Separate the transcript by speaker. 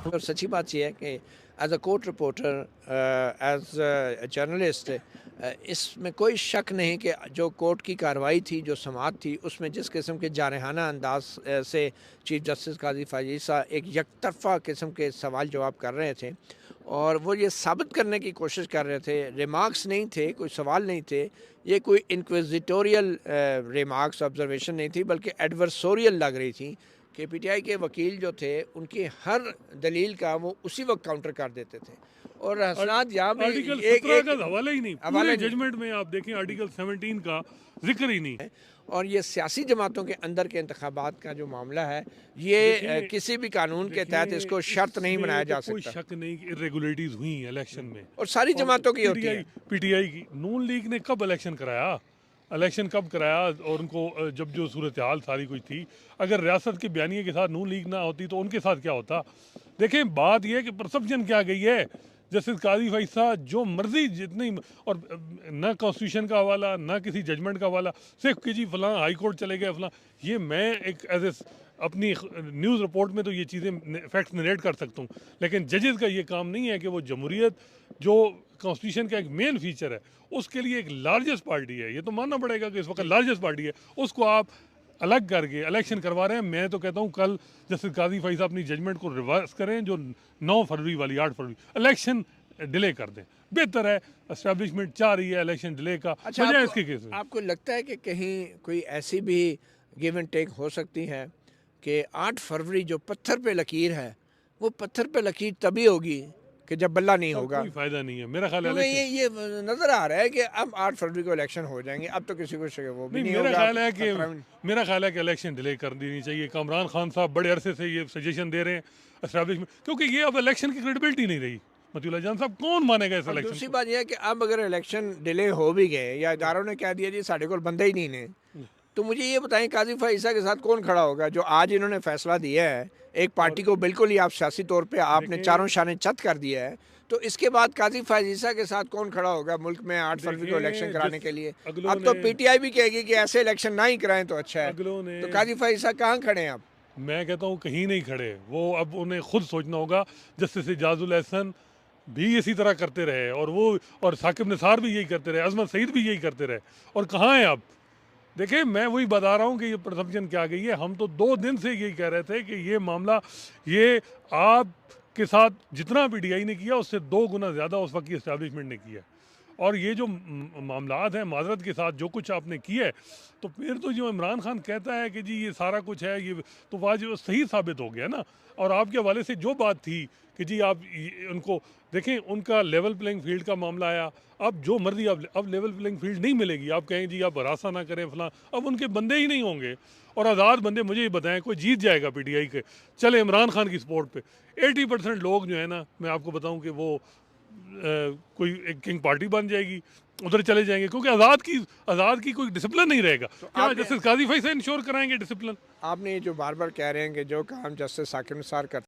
Speaker 1: और सच्ची बात यह है कि as a court reporter, as a journalist, इसमें कोई शक नहीं कि जो कोर्ट की कार्रवाई थी, जो समाअत थी, उसमें जिस किस्म के जारहाना अंदाज से चीफ जस्टिस काजी फायजीसा एक यकतरफा किस्म के सवाल जवाब कर रहे थे और वो ये साबित करने की कोशिश कर रहे थे, रिमार्क्स नहीं थे, कोई सवाल नहीं थे, ये कोई इंक्विजिटोरियल रिमार्क्स ऑब्जर्वेशन नहीं थी, बल्कि एडवर्सोरियल लग रही थी कि पीटीआई के वकील जो थे उनकी हर दलील का वो उसी वक्त काउंटर कर देते थे। और हसनात यहाँ भी
Speaker 2: आर्टिकल
Speaker 1: एक
Speaker 2: 17
Speaker 1: एक
Speaker 2: का हवाला ही नहीं,
Speaker 1: हवाला
Speaker 2: पूरे
Speaker 1: नहीं
Speaker 2: जजमेंट में आप देखें आर्टिकल 17 का जिक्र ही नहीं।
Speaker 1: है। और ये सियासी जमातों के अंदर के इंतखाबात का जो मामला है, ये किसी भी कानून के तहत इसको शर्त नहीं बनाया
Speaker 2: तो
Speaker 1: जा
Speaker 2: कोई
Speaker 1: सकता।
Speaker 2: शक नहीं कि इरेगुलरिटीज हुई इलेक्शन में,
Speaker 1: और सारी जमातों की होती है।
Speaker 2: पीटीआई की। नून लीग ने कब इलेक्शन कराया? इलेक्शन कब कराया? और उनको जब जो सूरत हाल सारी कुछ थी, अगर रियासत के बयानिए के साथ नून लीग ना होती तो उनके साथ क्या होता? देखें, बात यह है कि परसेप्शन क्या गई है। जस्टिस काजी फैसला जो मर्जी जितनी, और ना कॉन्स्टिट्यूशन का हवाला ना किसी जजमेंट का हवाला, सिर्फ कि जी फलां हाई कोर्ट चले गए फलां। ये मैं एक एज ए अपनी न्यूज़ रिपोर्ट में तो ये चीज़ें फैक्ट्स नरेट कर सकता हूँ, लेकिन जजेस का ये काम नहीं है कि वो जमहूरियत जो कॉन्स्टिट्यूशन का एक मेन फीचर है उसके लिए एक लार्जेस्ट पार्टी है, ये तो मानना पड़ेगा कि इस वक्त लार्जेस्ट पार्टी है, उसको आप अलग करके इलेक्शन करवा रहे हैं। मैं तो कहता हूँ कल जस्टिस काजी फैसला अपनी जजमेंट को रिवर्स करें, जो 9 फरवरी वाली 8 फरवरी इलेक्शन डिले कर दें, बेहतर है। एस्टैब्लिशमेंट चाह रही है इलेक्शन डिले का,
Speaker 1: अच्छा,
Speaker 2: बजाय इसके केस में।
Speaker 1: आपको लगता है कि कहीं कोई ऐसी भी गिव एंड टेक हो सकती है कि 8 फरवरी जो पत्थर पे लकीर है, वो पत्थर पे लकीर तभी होगी कि जब बल्ला नहीं होगा?
Speaker 2: कोई फायदा नहीं है मेरा ख्याल है।
Speaker 1: क्योंकि ये नजर आ रहा है कि अब 8 फरवरी को इलेक्शन हो जाएंगे, अब तो किसी को वो भी
Speaker 2: नहीं,
Speaker 1: नहीं होगा।
Speaker 2: मेरा ख्याल है कि इलेक्शन डिले कर देनी चाहिए। कामरान खान साहब बड़े अरसे से ये सजेशन दे रहे हैं एस्टैब्लिशमेंट, क्योंकि ये अब इलेक्शन की क्रेडिबिलिटी नहीं रही। मतीउल्लाह जान साहब, कौन मानेगा इस इलेक्शन?
Speaker 1: दूसरी बात यह है कि अब अगर इलेक्शन डिले हो भी गए या इदारों ने कह दिया जी साढ़े को बंदे ही नहीं ने, तो मुझे ये बताएं काजी फैसला के साथ कौन खड़ा होगा? जो आज इन्होंने फैसला दिया है, एक पार्टी को बिल्कुल ही आप सियासी तौर पे आपने चारों शाने चत कर दिया है, तो इसके बाद काजी फैसला के साथ कौन खड़ा होगा मुल्क में 8 फरवरी को इलेक्शन कराने के लिए? अब तो पीटीआई भी कहेगी कि ऐसे इलेक्शन ना ही कराएं तो अच्छा है। तो काजी फैसला कहाँ खड़े हैं अब?
Speaker 2: मैं कहता हूँ कहीं नहीं खड़े। वो अब उन्हें खुद सोचना होगा। जस्टिस इजाजुल एहसन भी इसी तरह करते रहे, और वो और साकिब निसार भी यही करते रहे, अजमत सईद भी यही करते रहे, और कहाँ हैं अब? देखिए, मैं वही बता रहा हूँ कि ये परसेप्शन क्या गई है। हम तो 2 दिन से यही कह रहे थे कि ये मामला, ये आपके साथ जितना पीटीआई ने किया उससे 2 गुना ज़्यादा उस वक्त की इस्टेब्लिशमेंट ने किया। और ये जो मामलात हैं माजरत के साथ जो कुछ आपने किया है, तो फिर तो जो इमरान खान कहता है कि जी ये सारा कुछ है, ये तो वाजिब सही साबित हो गया ना। और आपके हवाले से जो बात थी कि जी आप उनको देखें, उनका लेवल प्लेइंग फील्ड का मामला आया, अब जो मर्जी आप, अब लेवल प्लेइंग फील्ड नहीं मिलेगी। आप कहें जी आप रास्ता ना करें फलां, अब उनके बंदे ही नहीं होंगे। और आज़ाद बंदे, मुझे ये बताएं, कोई जीत जाएगा पीटीआई के? चले इमरान खान की सपोर्ट पे 80% लोग जो है ना, मैं आपको बताऊं कि वो कोई एक किंग पार्टी बन जाएगी, उधर चले जाएंगे, क्योंकि आज़ाद की कोई डिसिप्लिन नहीं रहेगा।
Speaker 1: तो
Speaker 2: क्या जस्टिस काजी फैसला इंश्योर कराएंगे डिसिप्लिन?
Speaker 1: आपने ये जो बार बार कह रहे हैं कि जो काम जस्टिस साकिब निसार करते